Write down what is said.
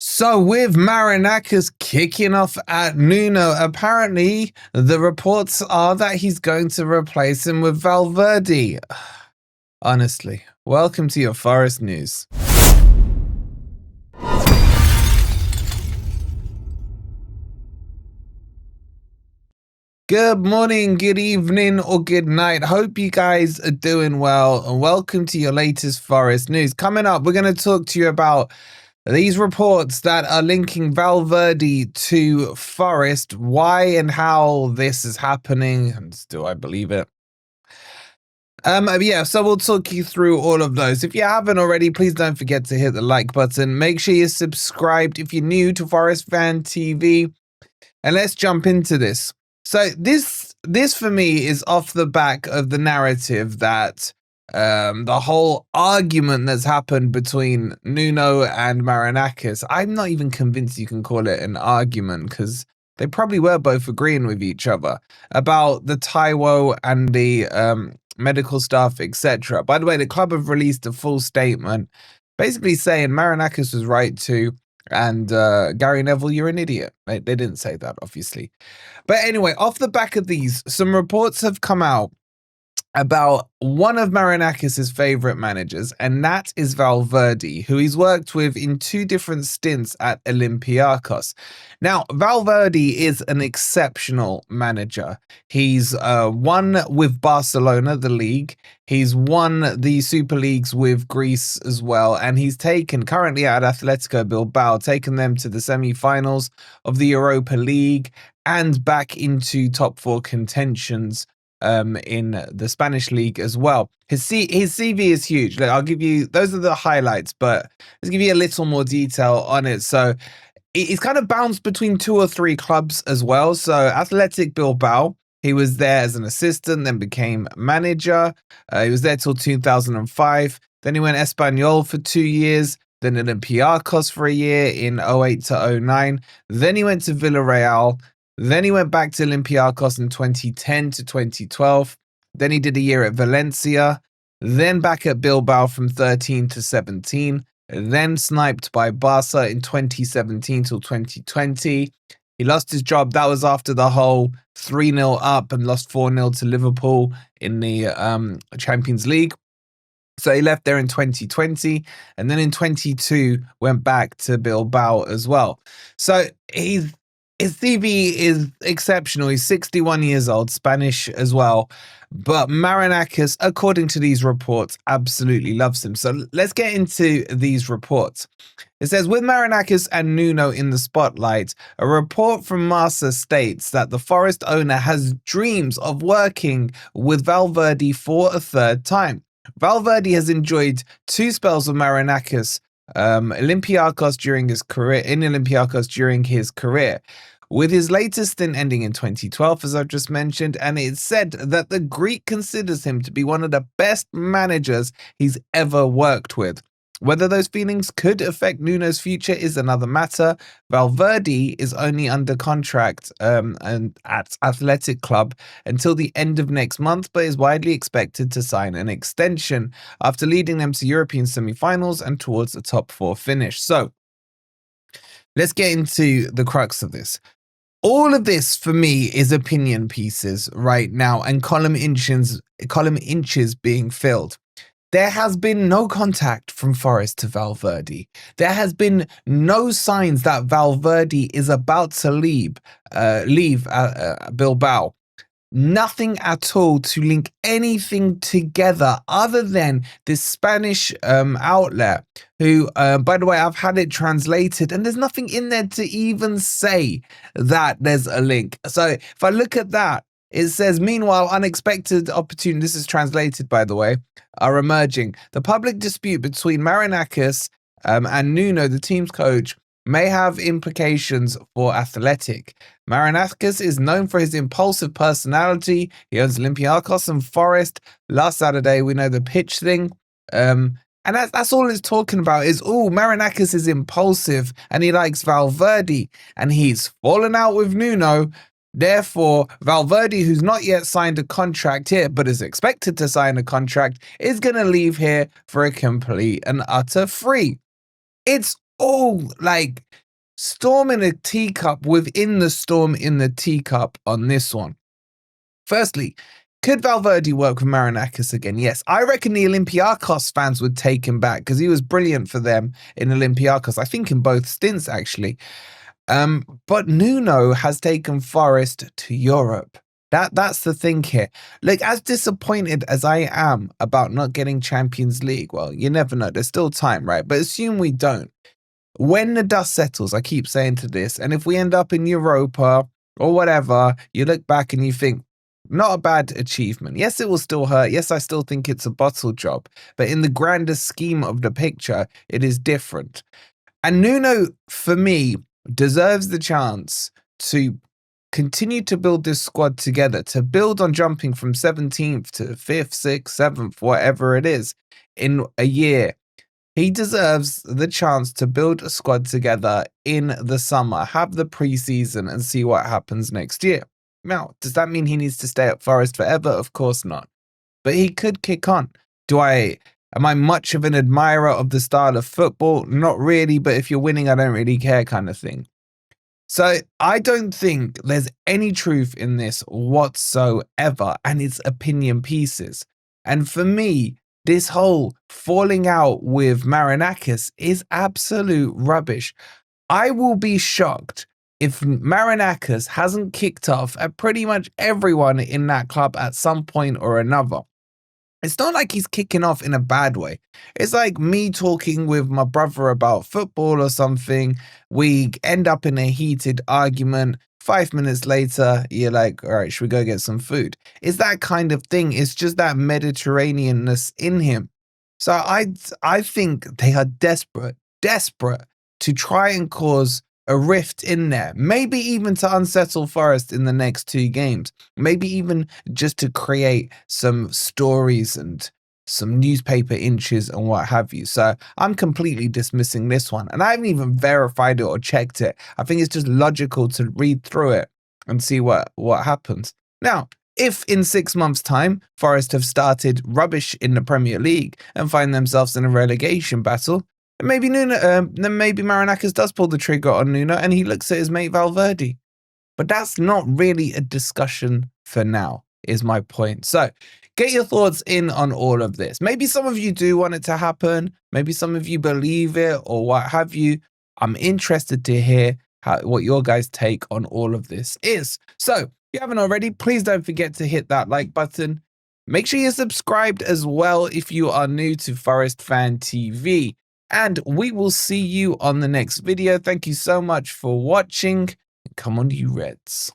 So with Marinakis kicking off at Nuno, apparently the reports are that he's going to replace him with Valverde. Honestly, welcome to your Forest news. Good morning, good evening, or good night. Hope you guys are doing well, and welcome to your latest Forest news. Coming up, we're going to talk to you about these reports that are linking Valverde to Forest, why and how this is happening, and do I believe it? So we'll talk you through all of those. If you haven't already, please don't forget to hit the like button. Make sure you're subscribed if you're new to Forest Fan TV, and let's jump into this. So this for me is off the back of the narrative that the whole argument that's happened between Nuno and Marinakis. I'm not even convinced you can call it an argument because they probably were both agreeing with each other about the Taiwo and the medical stuff, etc. By the way, the club have released a full statement basically saying Marinakis was right too. And Gary Neville, you're an idiot. They didn't say that, obviously. But anyway, off the back of these, some reports have come out about one of Marinakis' favourite managers, and that is Valverde, who he's worked with in two different stints at Olympiacos. Now, Valverde is an exceptional manager. He's won with Barcelona, the league. He's won the Super Leagues with Greece as well, and he's taken, currently at Atletico Bilbao, taken them to the semi-finals of the Europa League and back into top four contentions in the Spanish league as well. His CV is huge. Like, I'll give you, those are the highlights, but let's give you a little more detail on it. So he's kind of bounced between two or three clubs as well. So Athletic Bilbao, he was there as an assistant, then became manager. He was there till 2005. Then he went Espanyol for 2 years. Then Olympiacos for a year in 08 to 09. Then he went to Villarreal. Then he went back to Olympiacos in 2010 to 2012. Then he did a year at Valencia. Then back at Bilbao from 13 to 17. Then sniped by Barca in 2017 till 2020. He lost his job. That was after the whole 3-0 up and lost 4-0 to Liverpool in the Champions League. So he left there in 2020, and then in 22 went back to Bilbao as well. So his CV is exceptional. He's 61 years old, Spanish as well. But Marinakis, according to these reports, absolutely loves him. So let's get into these reports. It says, with Marinakis and Nuno in the spotlight, a report from Marca states that the Forest owner has dreams of working with Valverde for a third time. Valverde has enjoyed 2 spells of Marinakis, Olympiacos during his career, with his latest stint ending in 2012, as I've just mentioned, and it's said that the Greek considers him to be one of the best managers he's ever worked with. Whether those feelings could affect Nuno's future is another matter. Valverde is only under contract and at Athletic Club until the end of next month, but is widely expected to sign an extension after leading them to European semi-finals and towards the top 4 finish. So let's get into the crux of this. All of this for me is opinion pieces right now and column inches being filled. There has been no contact from Forest to Valverde. There has been no signs that Valverde is about to leave Bilbao. Nothing at all to link anything together other than this Spanish outlet who, by the way, I've had it translated and there's nothing in there to even say that there's a link. So if I look at that, it says, meanwhile, unexpected opportunities, this is translated, by the way, are emerging. The public dispute between Marinakis and Nuno, the team's coach, may have implications for Athletic. Marinakis is known for his impulsive personality. He owns Olympiacos and Forest. Last Saturday, we know the pitch thing. And that's all it's talking about is, Marinakis is impulsive and he likes Valverde and he's fallen out with Nuno. Therefore, Valverde, who's not yet signed a contract here, but is expected to sign a contract, is going to leave here for a complete and utter free. It's all like storm in a teacup within the storm in the teacup on this one. Firstly, could Valverde work with Marinakis again? Yes. I reckon the Olympiacos fans would take him back because he was brilliant for them in Olympiacos. I think in both stints, actually. But Nuno has taken Forest to Europe. That's the thing here. Like, as disappointed as I am about not getting Champions League, well, you never know. There's still time, right? But assume we don't. When the dust settles, I keep saying to this, and if we end up in Europa or whatever, you look back and you think, not a bad achievement. Yes, it will still hurt. Yes, I still think it's a bottle job. But in the grander scheme of the picture, it is different. And Nuno, for me, deserves the chance to continue to build this squad together, to build on jumping from 17th to 5th, 6th, 7th, whatever it is, in a year. He deserves the chance to build a squad together in the summer, have the preseason, and see what happens next year. Now, does that mean he needs to stay at Forest forever? Of course not. But he could kick on. Am I much of an admirer of the style of football? Not really, but if you're winning, I don't really care kind of thing. So I don't think there's any truth in this whatsoever, and it's opinion pieces. And for me, this whole falling out with Marinakis is absolute rubbish. I will be shocked if Marinakis hasn't kicked off at pretty much everyone in that club at some point or another. It's not like he's kicking off in a bad way. It's like me talking with my brother about football or something. We end up in a heated argument. 5 minutes later, you're like, all right, should we go get some food? It's that kind of thing. It's just that Mediterranean-ness in him. So I think they are desperate to try and cause a rift in there, maybe even to unsettle Forest in the next 2 games, maybe even just to create some stories and some newspaper inches and what have you. So I'm completely dismissing this one, and I haven't even verified it or checked it. I think it's just logical to read through it and see what happens. Now, if in 6 months' time Forest have started rubbish in the Premier League and find themselves in a relegation battle, maybe then maybe Marinakis does pull the trigger on Nuno and he looks at his mate Valverde. But that's not really a discussion for now, is my point. So get your thoughts in on all of this. Maybe some of you do want it to happen. Maybe some of you believe it or what have you. I'm interested to hear what your guys' take on all of this is. So if you haven't already, please don't forget to hit that like button. Make sure you're subscribed as well if you are new to Forest Fan TV. And we will see you on the next video. Thank you so much for watching. Come on, you Reds.